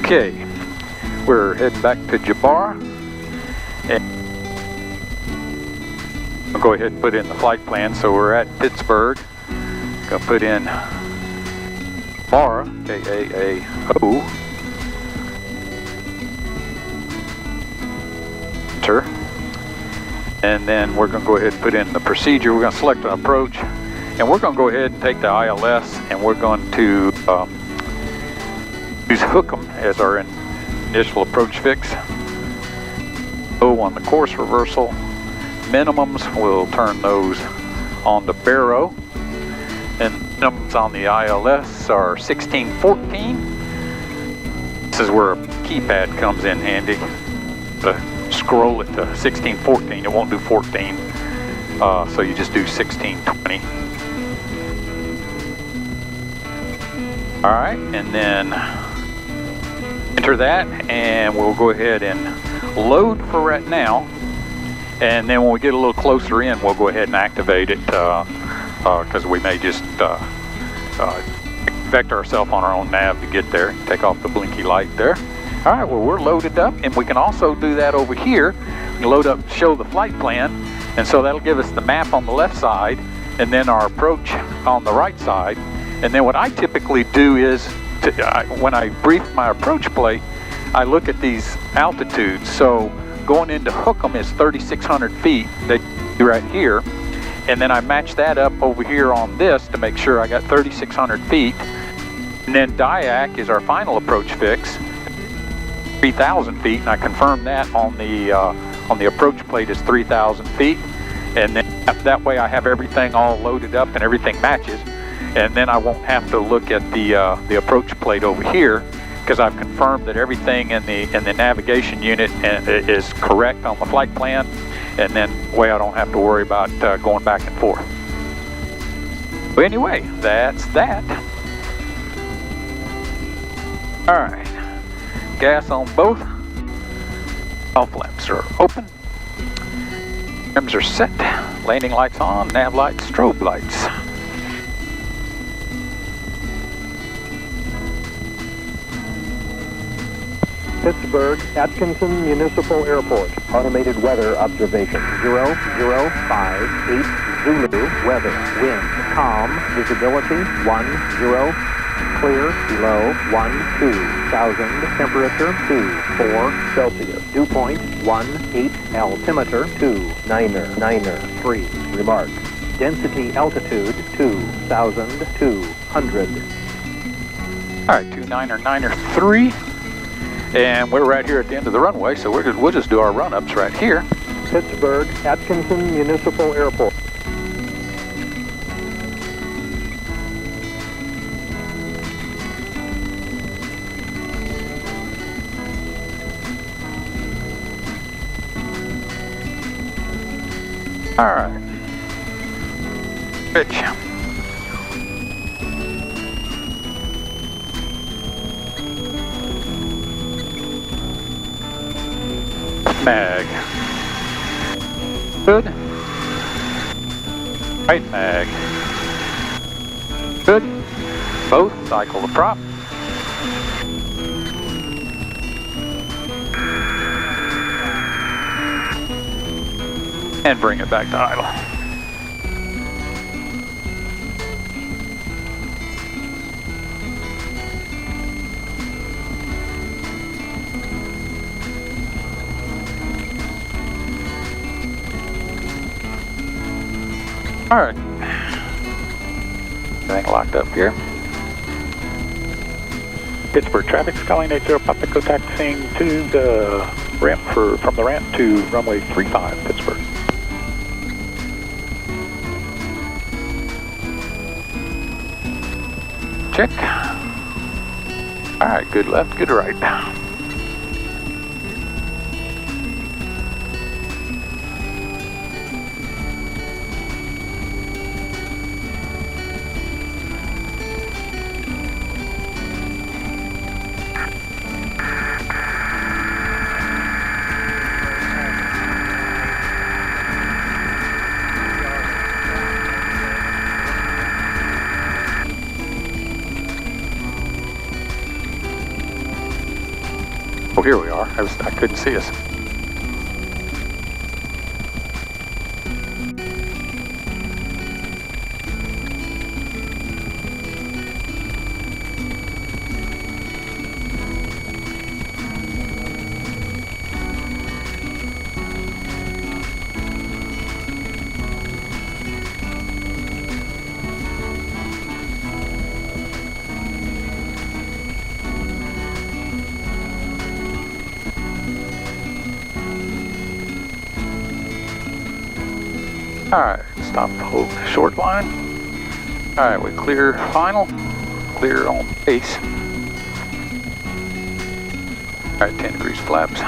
Okay, we're heading back to Jabbar, and I'll go ahead and put in the flight plan. So we're at Pittsburg. Gonna put in Parr, KAAO. Enter. And then we're gonna go ahead and put in the procedure. We're gonna select an approach, and we're gonna go ahead and take the ILS, and we're going to use HUKAM as our initial approach fix. O on the course reversal. Minimums, we'll turn those on the baro. And minimums on the ILS are 1614. This is where a keypad comes in handy. To scroll it to 1614, it won't do 14. So you just do 1620. All right, and then enter that, and we'll go ahead and load for right now. And then when we get a little closer in, we'll go ahead and activate it because we may just vector ourselves on our own nav to get there. Take off the blinky light there. All right, well, we're loaded up, and we can also do that over here. We can load up, show the flight plan, and so that'll give us the map on the left side, and then our approach on the right side. And then what I typically do is, when I brief my approach plate, I look at these altitudes. So going into HUKAM is 3,600 feet, that right here, and then I match that up over here on this to make sure I got 3,600 feet. And then DEYEK is our final approach fix, 3,000 feet, and I confirm that on the approach plate is 3,000 feet. And then that way I have everything all loaded up and everything matches. And then I won't have to look at the approach plate over here, because I've confirmed that everything in the navigation unit is correct on the flight plan, and then that way I don't have to worry about going back and forth. But anyway, that's that. All right, gas on both. Off lamps are open. Rims are set. Landing lights on. Nav lights, strobe lights. Pittsburg, Atkinson Municipal Airport. Automated weather observation. 0058 Zulu. Weather. Wind. Calm. Visibility 10. Clear. Below 12,000. Temperature 24 Celsius. Dew point 18. Altimeter 2993. Remark. Density altitude 2,200. All right, 2993. And we're right here at the end of the runway, so we'll just do our run-ups right here. Pittsburg, Atkinson Municipal Airport. All right. Rich. Mag. Good. Right mag. Good. Both. Cycle the prop. And bring it back to idle. All right, everything locked up here. Pittsburgh traffic, Skyline 80 Papico taxiing to the ramp from the ramp to runway 35, Pittsburgh. Check. All right, good left, good right. Oh, here we are. I couldn't see us. Alright, stop the whole short line. Alright, we clear final, clear on base. Alright, 10 degrees flaps.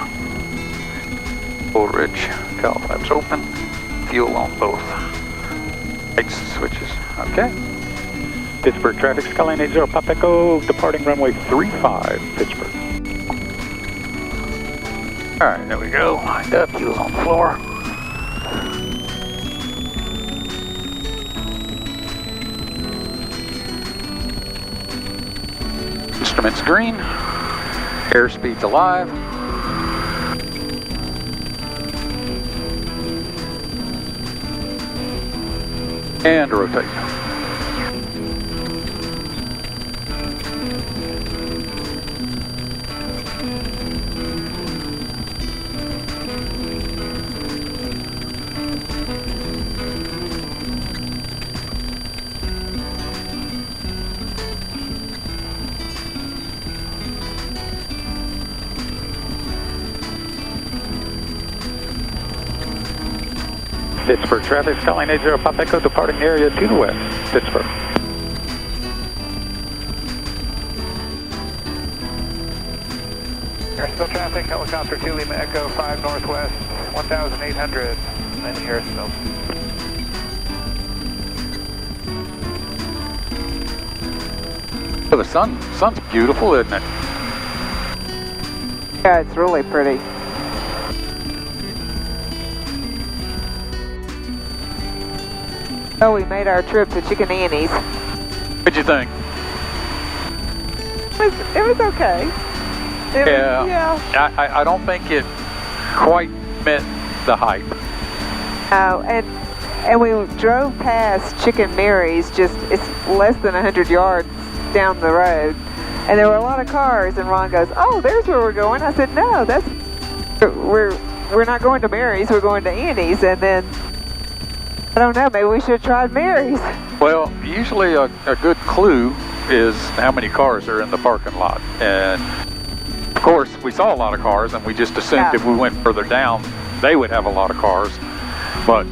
Full rich, cowl flaps open. Fuel on both. Lights, switches, okay. Pittsburg traffic, Skyline 80 Pop Echo, departing runway 35, Pittsburg. Alright, there we go, lined up, fuel's on the floor. Instruments green, airspeed's alive. And rotate. Pittsburg traffic, Skyline 80 Pop Echo, departing the area to the west, Pittsburg. Harrisville traffic, helicopter 2 Lima Echo 5 northwest, 1,800, landing Harrisville. Well, the sun's beautiful, isn't it? Yeah, it's really pretty. Oh, we made our trip to Chicken Annie's. What'd you think? It was okay. Yeah. I don't think it quite met the hype. Oh, and we drove past Chicken Mary's, it's less than 100 yards down the road. And there were a lot of cars, and Ron goes, "Oh, there's where we're going." I said, "No, we're not going to Mary's, we're going to Annie's." And then, I don't know, maybe we should have tried Mary's. Well, usually a good clue is how many cars are in the parking lot. And of course, we saw a lot of cars, and we just assumed if we went further down, they would have a lot of cars. But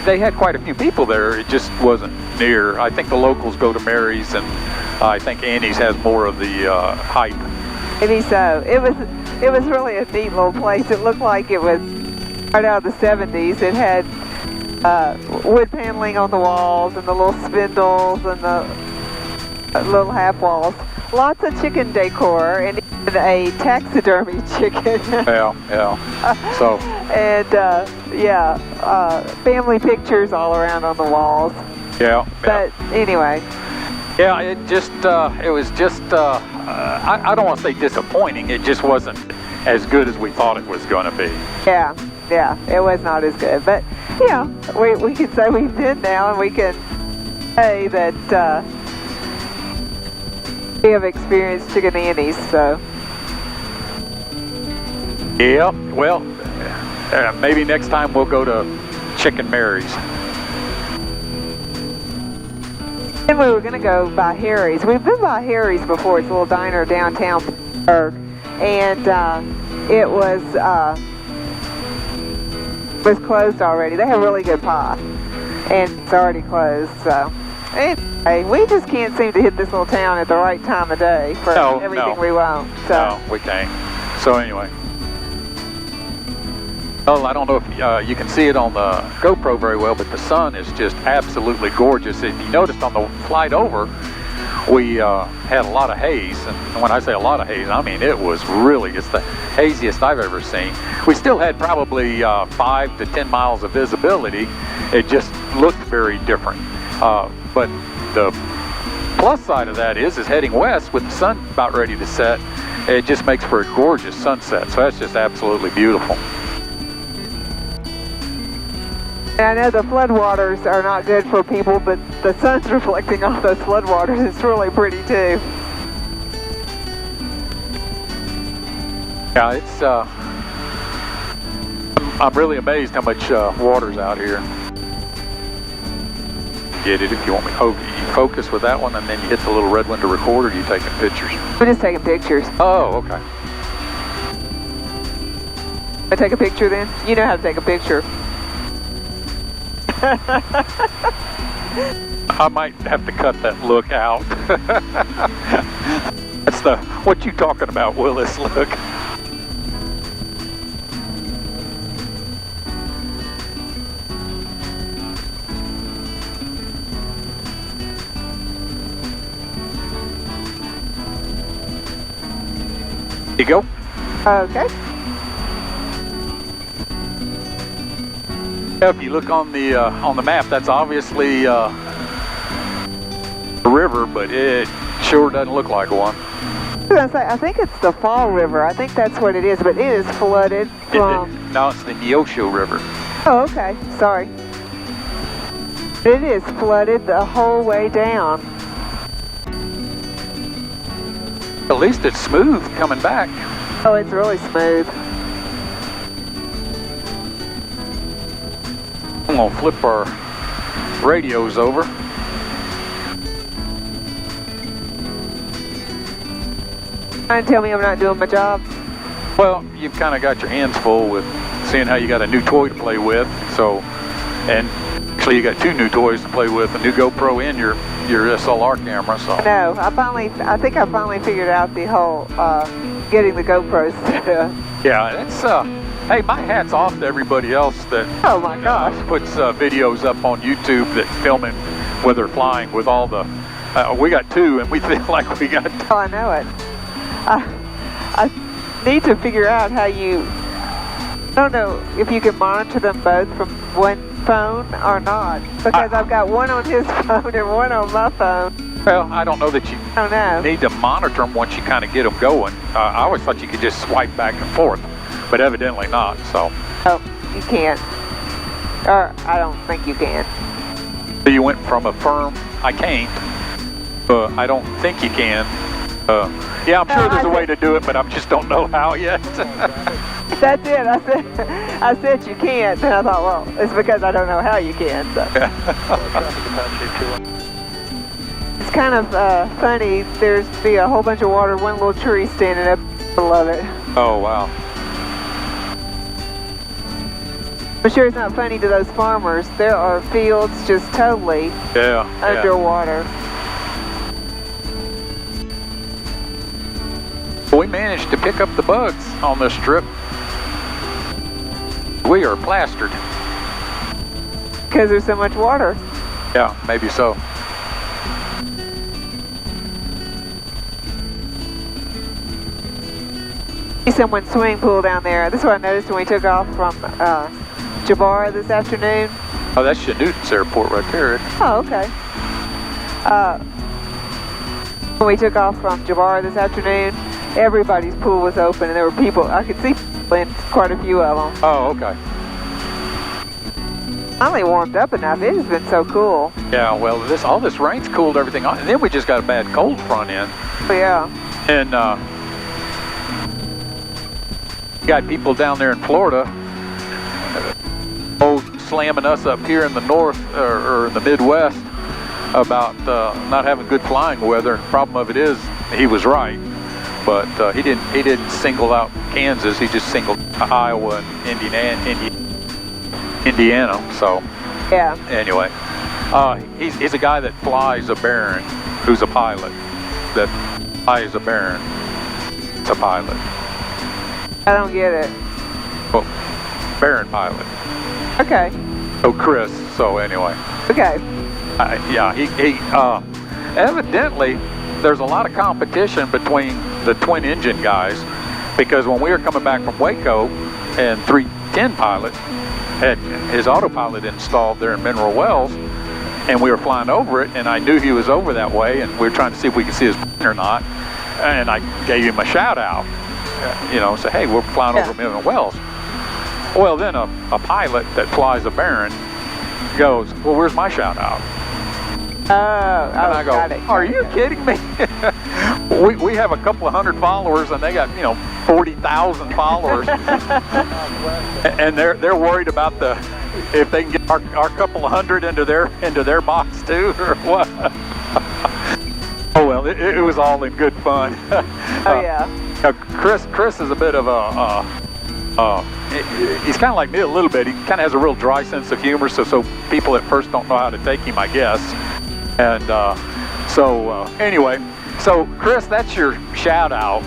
they had quite a few people there. It just wasn't near. I think the locals go to Mary's, and I think Annie's has more of the hype. Maybe so. It was really a neat little place. It looked like it was right out of the 70s. It had wood paneling on the walls and the little spindles and the little half walls. Lots of chicken decor and even a taxidermy chicken. Yeah. So. And family pictures all around on the walls. Yeah. But anyway. Yeah, it was just, I don't want to say disappointing, it just wasn't as good as we thought it was going to be. Yeah, it was not as good. But, yeah, we can say we've been now, and we can say that we have experienced Chicken Annie's, so. Yeah, well, maybe next time we'll go to Chicken Mary's. And we were going to go by Harry's. We've been by Harry's before. It's a little diner downtown Pittsburg. And it was closed already. They have really good pie. And it's already closed. So anyway, we just can't seem to hit this little town at the right time of day for everything we want. So. No, we can't. So anyway. Well, I don't know if you can see it on the GoPro very well, but the sun is just absolutely gorgeous. If you noticed on the flight over, we had a lot of haze. And when I say a lot of haze, I mean it's the haziest I've ever seen. We still had probably 5 to 10 miles of visibility. It just looked very different. But the plus side of that is heading west with the sun about ready to set. it just makes for a gorgeous sunset. So that's just absolutely beautiful. And I know the floodwaters are not good for people, but the sun's reflecting off those floodwaters. It's really pretty too. Yeah, it's I'm really amazed how much water's out here. Get it if you want me. Oh, you focus with that one, and then you hit the little red one to record, or are you taking pictures? We're just taking pictures. Oh, okay. I take a picture then? You know how to take a picture. I might have to cut that look out. That's the, what you talking about, Willis, look. You go. Okay. If you look on the map, that's obviously a river, but it sure doesn't look like one. I was gonna say, I think it's the Fall River. I think that's what it is, but it is flooded from... No, it's the Neosho River. Oh, okay. Sorry. It is flooded the whole way down. At least it's smooth coming back. Oh, it's really smooth. I'm gonna flip our radios over. Trying to tell me I'm not doing my job? Well, you've kind of got your hands full with seeing how you got a new toy to play with. So, and actually you got two new toys to play with, a new GoPro and your SLR camera. So. No, I think I finally figured out the whole getting the GoPros set up. Yeah, it's hey, my hat's off to everybody else that Oh my gosh. puts videos up on YouTube that filming where they're flying with all the. We got two, and we feel like we got. Oh, I know it. I need to figure out how you. I don't know if you can monitor them both from one phone or not, because I've got one on his phone and one on my phone. Well, I don't know that you I don't know. need to monitor them once you kind of get them going. I always thought you could just swipe back and forth, but evidently not. So. Oh, you can't. Or I don't think you can. So you went from a firm I can't. I don't think you can. Yeah, I'm sure there's a way to do it, but I just don't know how yet. That's it. I said you can't, and I thought, well, it's because I don't know how you can. So. It's kind of funny. There's be a whole bunch of water, one little tree standing up. I love it. Oh, wow. I'm sure it's not funny to those farmers. There are fields just totally underwater. We managed to pick up the bugs on this trip. We are plastered. Because there's so much water. Yeah, maybe so. See someone's swimming pool down there. This is what I noticed when we took off from Jabara this afternoon. Oh, that's Chanut's airport right there. Oh, okay. When we took off from Jabara this afternoon, everybody's pool was open, and there were people. I could see people in quite a few of them. Oh, okay. Finally warmed up enough. It has been so cool. Yeah, well, all this rain's cooled everything on, and then we just got a bad cold front in. Oh, yeah. And got people down there in Florida, slamming us up here in the north or in the Midwest about not having good flying weather. And the problem of it is, he was right. But he didn't single out Kansas. He just singled Iowa and Indiana. So yeah. Anyway, he's a guy that flies a Baron, who's a pilot. That flies a Baron. It's a pilot. I don't get it. Well, Baron pilot. Okay. Oh, Chris. So anyway. Okay. Yeah. He evidently there's a lot of competition between the twin engine guys, because when we were coming back from Waco, and 310 pilot had his autopilot installed there in Mineral Wells, and we were flying over it, and I knew he was over that way, and we were trying to see if we could see his plane or not, and I gave him a shout out, you know, say, hey, we're flying over Midland Wells. Well, then a pilot that flies a Baron goes, well, where's my shout out? And I go, are you kidding me? we have a couple of hundred followers, and they got, you know, 40,000 followers, and they're worried about if they can get our couple of hundred into their box too, or what? Oh well, it was all in good fun. Chris is a bit of he's kind of like me a little bit. He kind of has a real dry sense of humor, so people at first don't know how to take him, I guess. And anyway, so Chris, that's your shout out.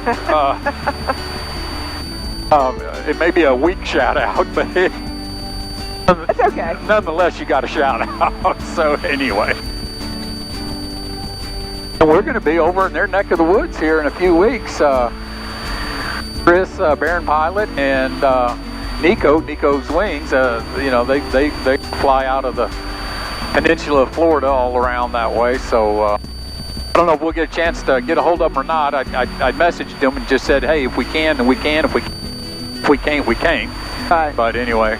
It may be a weak shout out, but it's okay. Nonetheless, you got a shout out. So anyway, and we're going to be over in their neck of the woods here in a few weeks. Chris, Baron pilot, and Nico's wings. You know, they fly out of the peninsula of Florida all around that way. So I don't know if we'll get a chance to get a hold of them or not. I messaged them and just said, hey, if we can, then we can. If we can't, we can't. Right. But anyway,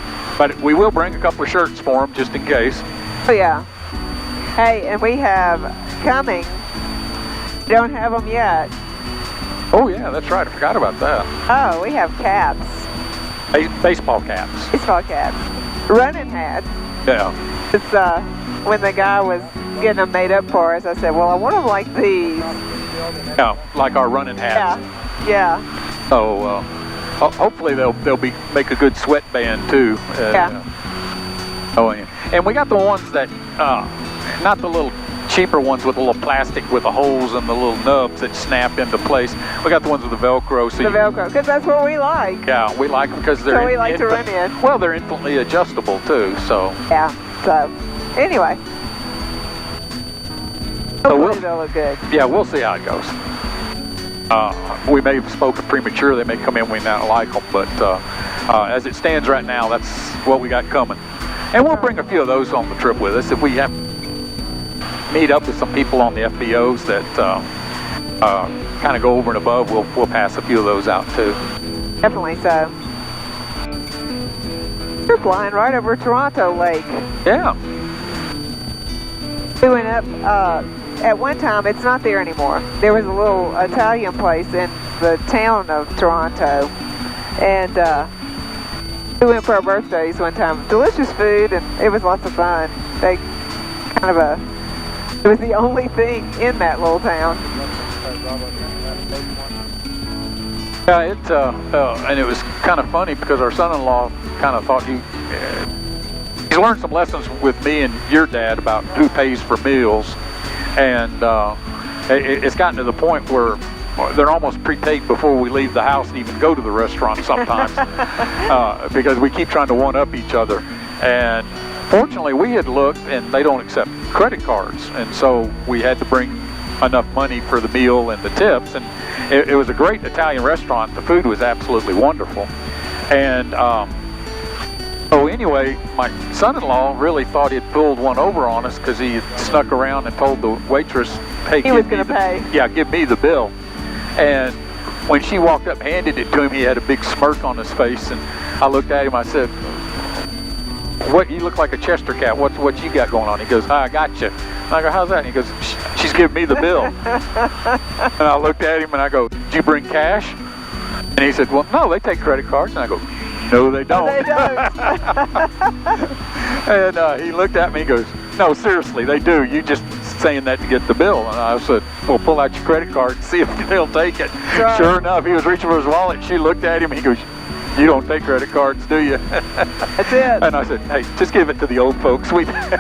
we will bring a couple of shirts for them just in case. Oh yeah. Hey, and we have coming. Don't have them yet. Oh yeah, that's right. I forgot about that. Oh, we have caps. Baseball caps. Baseball caps. Running hats. Yeah. It's when the guy was getting them made up for us, I said, well, I want them like these. Yeah, like our running hats. Yeah. So hopefully they'll make a good sweatband too. Oh yeah. And we got the ones that not the little cheaper ones with a little plastic with the holes and the little nubs that snap into place. We got the ones with the Velcro. So Velcro, because that's what we like. Yeah, we like them because they're. So we like to run in. Well, they're infinitely adjustable too. So. Yeah. So anyway. Hopefully they'll look good. Yeah, we'll see how it goes. We may have spoken premature. They may come in we not like them, but as it stands right now, that's what we got coming. And we'll bring a few of those on the trip with us if we have meet up with some people on the FBOs that kind of go over and above. We'll pass a few of those out too. Definitely so. You're flying right over Toronto Lake. Yeah. We went up. At one time, it's not there anymore. There was a little Italian place in the town of Toronto, and we went for our birthdays one time. Delicious food, and it was lots of fun. They it was the only thing in that little town. Yeah, and it was kind of funny because our son-in-law kind of thought he's learned some lessons with me and your dad about who pays for meals. And it's gotten to the point where they're almost prepaid before we leave the house and even go to the restaurant sometimes because we keep trying to one-up each other. And fortunately, we had looked, and they don't accept credit cards, and so we had to bring enough money for the meal and the tips. And it was a great Italian restaurant. The food was absolutely wonderful. And so anyway, my son-in-law really thought he'd pulled one over on us because he had snuck around and told the waitress, hey, he was going to pay. Yeah, give me the bill. And when she walked up and handed it to him, he had a big smirk on his face. And I looked at him, I said, what, you look like a Chester cat. What you got going on? He goes, I got you. And I go, how's that? And he goes, she's giving me the bill. And I looked at him and I go, did you bring cash? And he said, well, no, they take credit cards. And I go, no, they don't. They don't. And he looked at me and goes, no, seriously, they do. You just saying that to get the bill. And I said, well, pull out your credit card and see if they'll take it. Right. Sure enough, he was reaching for his wallet. She looked at him and he goes, you don't take credit cards, do you? That's it. And I said, hey, just give it to the old folks. We got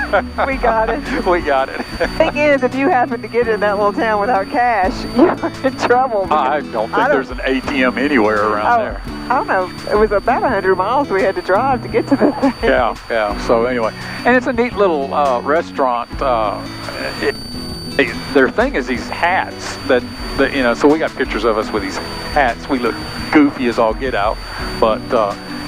it. We got it. Thing is, if you happen to get in that little town without cash, you're in trouble. I don't think there's an ATM anywhere around there. I don't know. It was about 100 miles we had to drive to get to the thing. Yeah. So anyway, and it's a neat little restaurant. Their thing is these hats that so we got pictures of us with these hats. We look goofy as all get out, but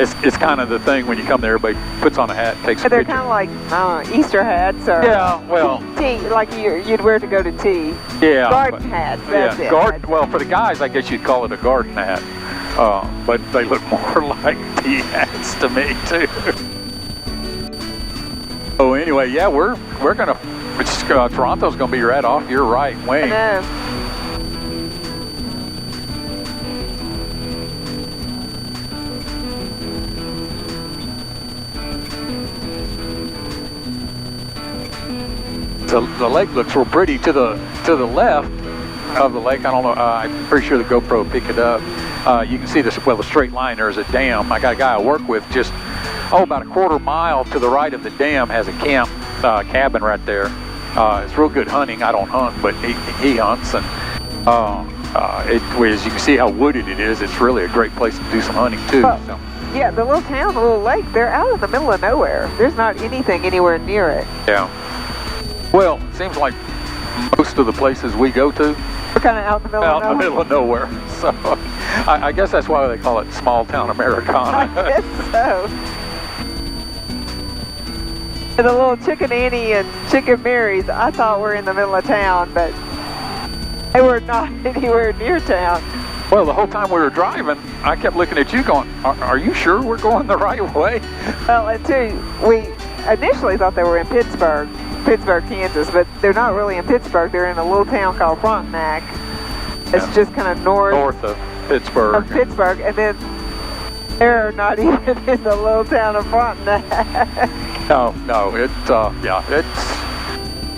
it's kind of the thing when you come there, everybody puts on a hat, takes a They're picture. kind of like Easter hats or Yeah, well, tea, like you'd wear to go to tea. yeah. Garden hats, that's it. Well, for the guys, I guess you'd call it a garden hat. But they look more like tea hats to me, too. Oh, anyway, yeah, we're going to, Toronto's going to be right off your right wing. I know. The lake looks real pretty to the left of the lake. I don't know. I'm pretty sure the GoPro will pick it up. You can see this. Well, the straight line. There's a dam. I got a guy I work with just about a quarter mile to the right of the dam has a camp cabin right there. It's real good hunting. I don't hunt, but he hunts, and as you can see how wooded it is, it's really a great place to do some hunting too. Well, so. Yeah, the little town, the little lake, they're out in the middle of nowhere. There's not anything anywhere near it. Yeah. Well, it seems like most of the places we go to, We're kind of out in the middle of nowhere. So I guess that's why they call it small town Americana. I guess so. And the little Chicken Annie and Chicken Mary's, I thought were in the middle of town, but they were not anywhere near town. Well, the whole time we were driving, I kept looking at you going, are you sure we're going the right way? Well, and too, we initially thought they were in Pittsburg, Kansas, but they're not really in Pittsburg. They're in a little town called Frontenac. It's just kind of north of Pittsburg. And then they're not even in the little town of Frontenac. No,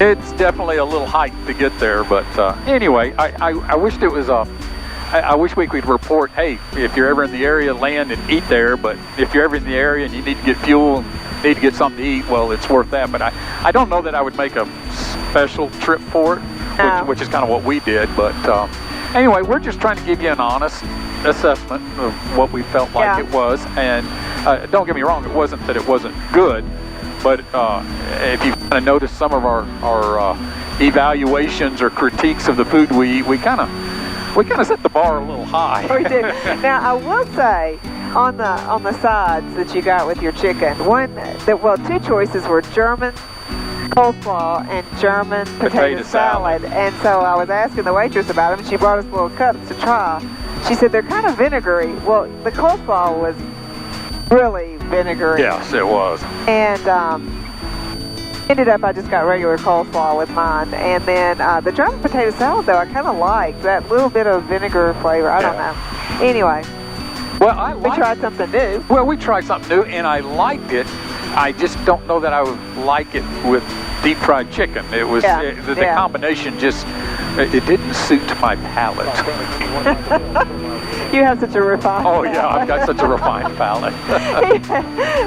it's definitely a little hike to get there. But anyway, I wished it was I wish we could report, hey, if you're ever in the area, land and eat there. But if you're ever in the area and you need to get fuel and need to get something to eat, well, it's worth that. But I don't know that I would make a special trip for it, which is kind of what we did. But anyway, we're just trying to give you an honest assessment of what we felt like it was. And don't get me wrong, it wasn't that it wasn't good. But if you kind of noticed some of our evaluations or critiques of the food we eat, we kind of set the bar a little high. We did. Now, I will say, on the sides that you got with your chicken, two choices were German coleslaw and German potato salad. And so I was asking the waitress about them, and she brought us little cups to try. She said they're kind of vinegary. Well, the coleslaw was really vinegary. Yes, it was. And ended up, I just got regular coleslaw with mine. And then the German potato salad, though, I kind of liked that little bit of vinegar flavor. I don't know. Anyway, we tried something new. Well, we tried something new, and I liked it. I just don't know that I would like it with deep fried chicken. It was the combination just it didn't suit my palate. You have such a refined palate. I've got such a refined palate.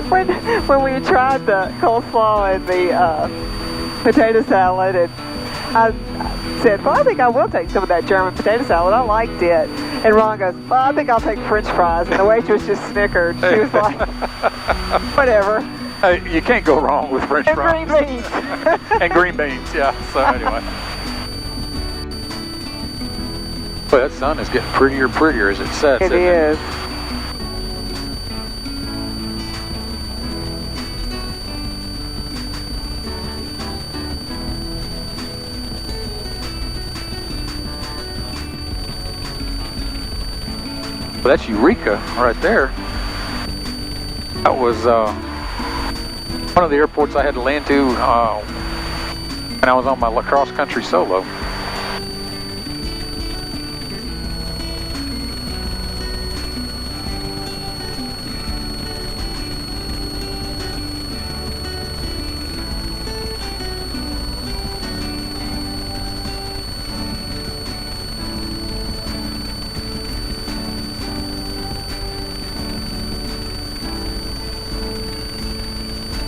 when we tried the coleslaw and the potato salad, and I said, well, I think I will take some of that German potato salad. I liked it. And Ron goes, well, I think I'll take French fries. And the waitress just snickered. She was like, whatever. Hey, you can't go wrong with French fries. And green beans. And green beans, yeah. So anyway. Boy, that sun is getting prettier and prettier as it sets. It is. Well, that's Eureka right there. That was one of the airports I had to land to when I was on my cross country solo.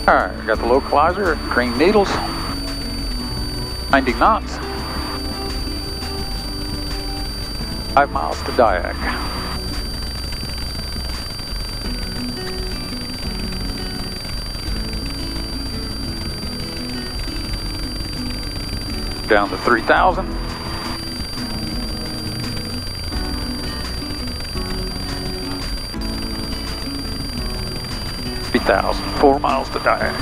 Alright, got the localizer at green needles, 90 knots, 5 miles to Dyack. Down to 3,000. 3,000, 4 miles to Dyack.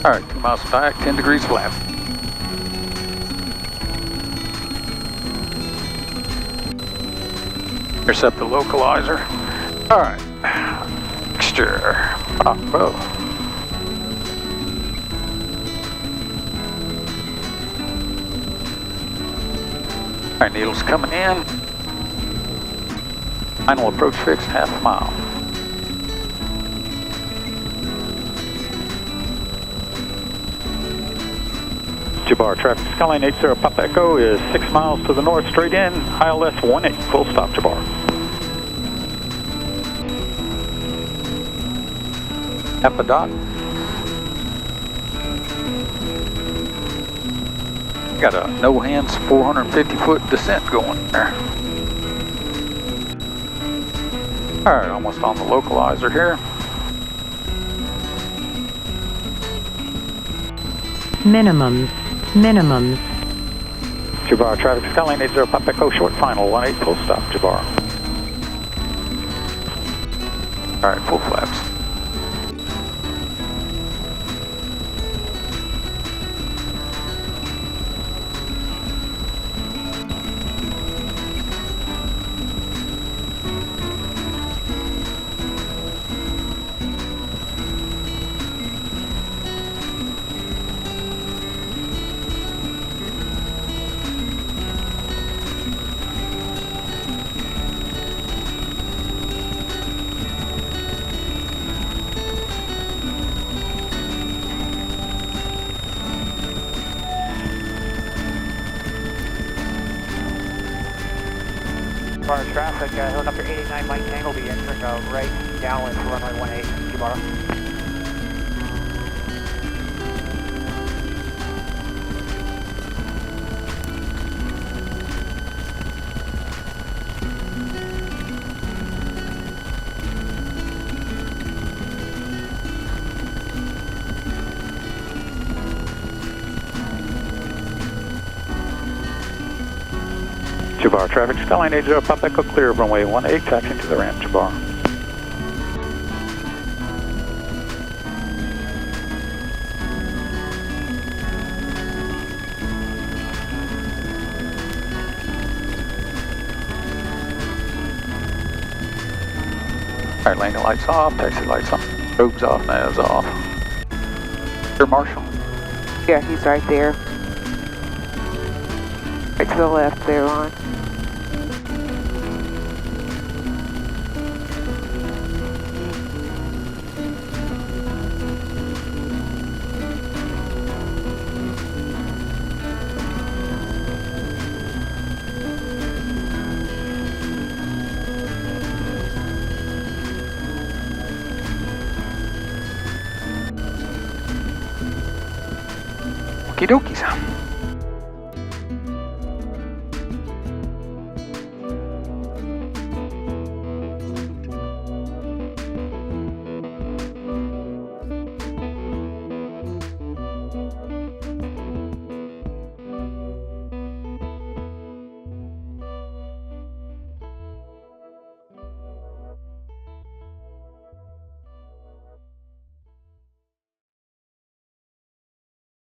All right, 2 miles to Dyack, 10 degrees flat. Intercept the localizer. All right, mixture, bro. All right, needles coming in. Final approach fix, half a mile. Jabbar traffic, Skyline 80 Papa Echo is 6 miles to the north, straight in, ILS 18, full stop, Jabbar. Half a dot. Got a no hands 450 foot descent going there. All right, almost on the localizer here. Minimums. Jabbar traffic, Skyline 80 Papa Echo, short final, 18 full stop, Jabbar. All right, full flaps. Parr traffic, helicopter 89 Mike Tango will be entering right downwind for runway 18, Jabbar. Jabbar traffic, Skyline 80 Papa Echo, clear of runway 18, taxiing to the ramp, Jabbar. All right, landing lights off, taxi lights on, robes off, navs off. Air Marshal. Yeah, he's right there. Right to the left there, Ron. Okie dokies.